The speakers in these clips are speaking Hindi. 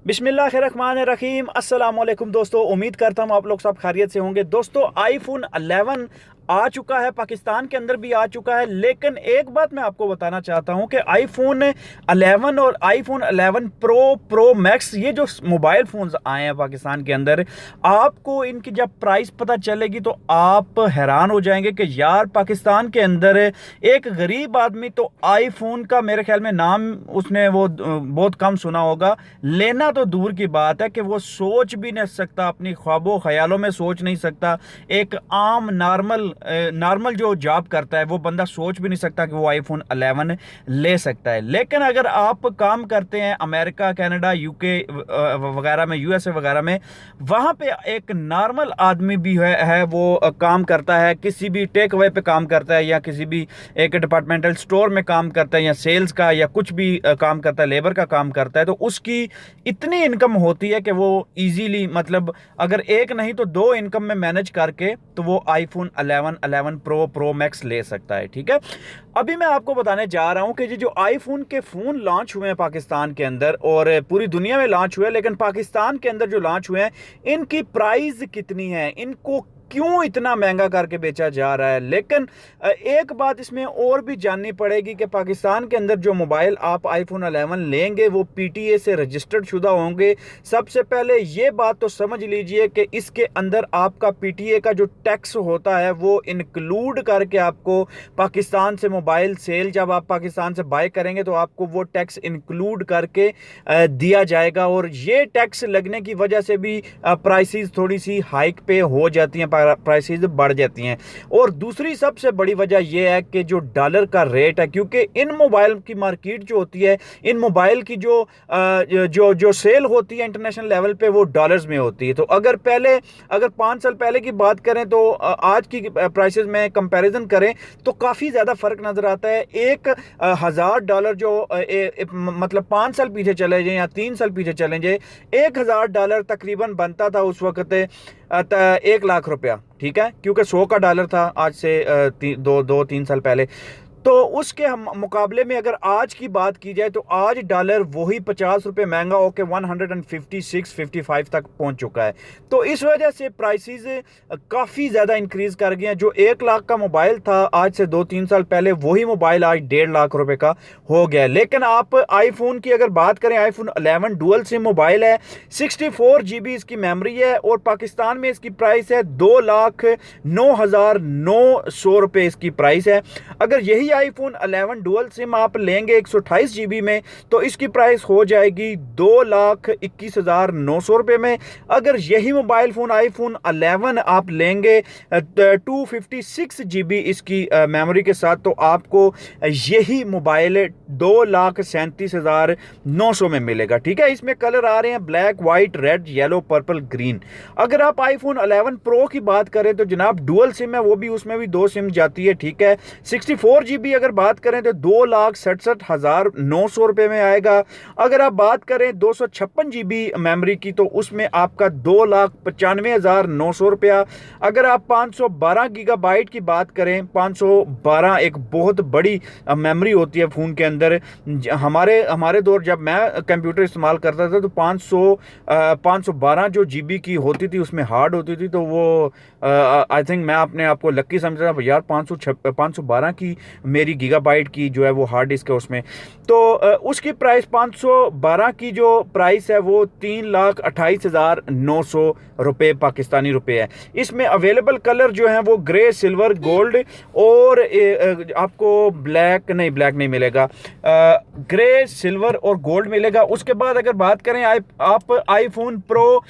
बिस्मिल्लाहिर्रहमानिर्रहीम अस्सलाम वालेकुम दोस्तों, उम्मीद करता हूँ आप लोग सब खैरियत से होंगे। दोस्तों आईफोन 11 आ चुका है, पाकिस्तान के अंदर भी आ चुका है। लेकिन एक बात मैं आपको बताना चाहता हूँ कि आईफोन 11 और आईफोन 11 प्रो मैक्स ये जो मोबाइल फ़ोन्स आए हैं पाकिस्तान के अंदर, आपको इनकी जब प्राइस पता चलेगी तो आप हैरान हो जाएंगे कि यार पाकिस्तान के अंदर एक गरीब आदमी तो आईफोन का मेरे ख्याल में नाम उसने वो बहुत कम सुना होगा, लेना तो दूर की बात है कि वो सोच भी नहीं सकता, अपनी ख्वाबों ख्यालों में सोच नहीं सकता। एक आम नॉर्मल जो जॉब करता है वो बंदा सोच भी नहीं सकता कि वो आईफोन 11 ले सकता है। लेकिन अगर आप काम करते हैं अमेरिका, कनाडा, यूके वगैरह में, यूएसए वगैरह में, वहाँ पे एक नॉर्मल आदमी भी है वो काम करता है, किसी भी टेक अवे पे काम करता है या किसी भी एक डिपार्टमेंटल स्टोर में काम करता है या सेल्स का या कुछ भी काम करता है, लेबर का काम करता है, तो उसकी इतनी इनकम होती है कि वो इजीली, मतलब अगर एक नहीं तो दो इनकम में मैनेज करके तो वो आईफोन 11 प्रो मैक्स ले सकता है। ठीक है, अभी मैं आपको बताने जा रहा हूं कि जो आईफोन के फ़ोन लॉन्च हुए हैं पाकिस्तान के अंदर और पूरी दुनिया में लॉन्च हुए हैं, लेकिन पाकिस्तान के अंदर जो लॉन्च हुए हैं इनकी प्राइस कितनी है, इनको क्यों इतना महंगा करके बेचा जा रहा है। लेकिन एक बात इसमें और भी जाननी पड़ेगी कि पाकिस्तान के अंदर जो मोबाइल आप आईफोन 11 लेंगे वो पीटीए से रजिस्टर्ड शुदा होंगे। सबसे पहले ये बात तो समझ लीजिए कि इसके अंदर आपका पीटीए का जो टैक्स होता है वो इंक्लूड करके आपको पाकिस्तान से मोबाइल सेल, जब आप पाकिस्तान से बाय करेंगे तो आपको वो टैक्स इंक्लूड करके दिया जाएगा। और ये टैक्स लगने की वजह से भी प्राइसेस थोड़ी सी हाइक पे हो जाती हैं, प्राइसेस बढ़ जाती हैं। और दूसरी सबसे बड़ी वजह यह है कि जो डॉलर का रेट है, क्योंकि इन मोबाइल की मार्केट जो होती है, इन मोबाइल की जो सेल होती है इंटरनेशनल लेवल पे वो डॉलर्स में होती है। तो अगर 5 साल पहले की बात करें तो आज की प्राइसेस में कंपैरिजन करें तो काफ़ी ज़्यादा फ़र्क नज़र आता है। $1000 जो मतलब 5 साल पीछे चले जाएं या 3 साल पीछे चले जाएं, $1000 तकरीबन बनता था उस वक्त 1 लाख रुपया। ठीक है, क्योंकि 100 का डॉलर था आज से 2-3 साल पहले। तो उसके हम मुकाबले में अगर आज की बात की जाए तो आज डॉलर वही 50 रुपये महंगा होकर 156-55 तक पहुंच चुका है। तो इस वजह से प्राइसेस काफ़ी ज़्यादा इंक्रीज़ कर गए हैं। जो 1 लाख का मोबाइल था आज से 2-3 साल पहले, वही मोबाइल आज 1.5 लाख रुपए का हो गया है। लेकिन आप आईफोन की अगर बात करें, आईफोन 11 डुअल सिम मोबाइल है, 64 GB इसकी मेमोरी है और पाकिस्तान में इसकी प्राइस है 2,09,900 रुपये इसकी प्राइस है। अगर यही आईफोन 11 डुअल सिम आप लेंगे 128 GB में तो इसकी प्राइस हो जाएगी 2,21,900 रुपये में। अगर यही मोबाइल फ़ोन आईफोन 11 आप लेंगे 256 GB इसकी मेमोरी के साथ, तो आपको यही मोबाइल 2,37,900 में मिलेगा। ठीक है, इसमें कलर आ रहे हैं black, white, red, yellow, purple, green. अगर आप आईफोन 11 प्रो की बात करें तो जनाब डुअल सिम है, वो भी उसमें भी 2 सिम जाती है। ठीक है, 64 GB अगर बात करें तो 2,67,900 रुपये में आएगा। अगर आप बात करें 256 GB मेमोरी की तो उसमें आपका 2,95,900 रुपया। अगर आप 512 गीगाबाइट की बात करें, 512 एक बहुत बड़ी मेमोरी होती है फ़ोन के अंदर। हमारे दौर जब मैं कंप्यूटर इस्तेमाल करता था तो 512 जो GB की होती थी उसमें हार्ड होती थी, तो वो आई थिंक मैं अपने आप को लक्की समझता था यार, 512 की मेरी गीगाबाइट की जो है वो हार्ड डिस्क है उसमें। तो उसकी प्राइस 512 की जो प्राइस है वो 3,28,900 रुपये पाकिस्तानी रुपये है। इसमें अवेलेबल कलर जो है वो ग्रे, सिल्वर, गोल्ड और आपको ब्लैक नहीं मिलेगा, ग्रे, सिल्वर और गोल्ड मिलेगा। उसके बाद अगर बात करें आप iPhone pro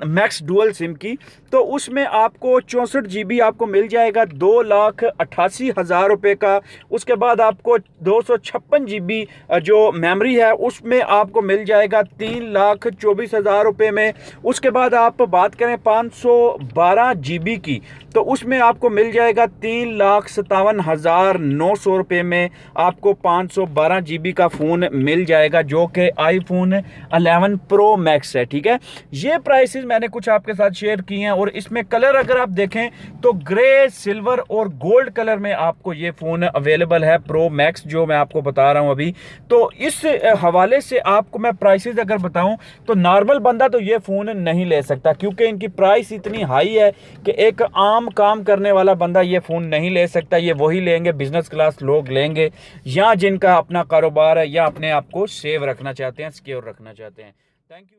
max dual SIM की तो उसमें आपको 64 GB आपको मिल जाएगा 2,88,000 रुपये का। उसके बाद आपको 256 GB जो मेमोरी है उसमें आपको मिल जाएगा 3,24,000 रुपये में। उसके बाद आप बात करें 512 GB की तो उसमें आपको मिल जाएगा 3,57,900 रुपये में। आपको 512 GB का फ़ोन मिल जाएगा जो कि आईफोन 11 प्रो मैक्स है। ठीक है, ये प्राइसेस मैंने कुछ आपके साथ शेयर किए हैं और इसमें कलर अगर आप देखें तो ग्रे, सिल्वर और गोल्ड कलर में आपको ये फ़ोन फ़ोन अवेलेबल है, प्रो मैक्स जो मैं आपको बता रहा हूँ अभी। तो इस हवाले से आपको मैं प्राइसेस अगर बताऊँ तो नॉर्मल बंदा तो ये फ़ोन नहीं ले सकता, क्योंकि इनकी प्राइस इतनी हाई है कि एक आम काम करने वाला बंदा ये फ़ोन नहीं ले सकता। ये वही लेंगे, बिज़नेस क्लास लोग लेंगे, या जिनका अपना कारोबार है, या अपने आप को सेव रखना चाहते हैं, सिक्योर रखना चाहते हैं। Thank you.